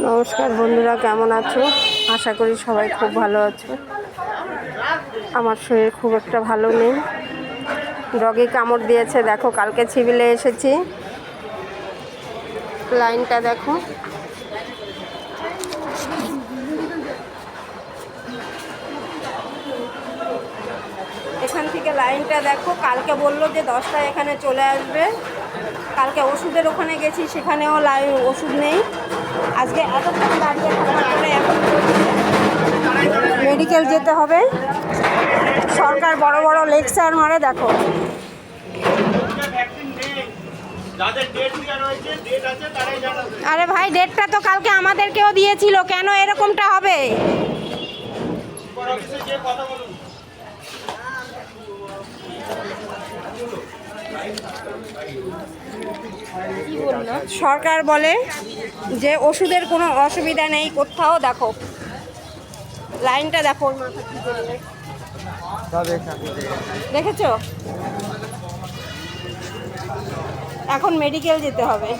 নমস্কার বন্ধুরা, কেমন আছো? আশা করি সবাই খুব ভালো আছো। আমার শরীর খুব একটা ভালো নেই, ডগি কামড় দিয়েছে। দেখো, কালকে সিভিলে এসেছি, লাইনটা দেখো। এখান থেকে লাইনটা দেখো। কালকে বললো যে 10টায় এখানে চলে আসবে। কালকে ওষুধের ওখানে গেছি, সেখানেও লাইন, ওষুধ নেই। আজকে এতক্ষণ দাঁড়িয়ে থাকার পরে এখন মেডিকেল যেতে হবে। সরকার বড় বড় লেকচার মারে, দেখো। আরে ভাই, ডেটটা তো কালকে আমাদেরকেও দিয়েছিল, কেন এরকমটা হবে? সরকার বলে যে ওষুধের কোনো অসুবিধা নেই কোথাও। দেখো লাইনটা দেখো, দেখেছো? এখন মেডিকেল যেতে হবে।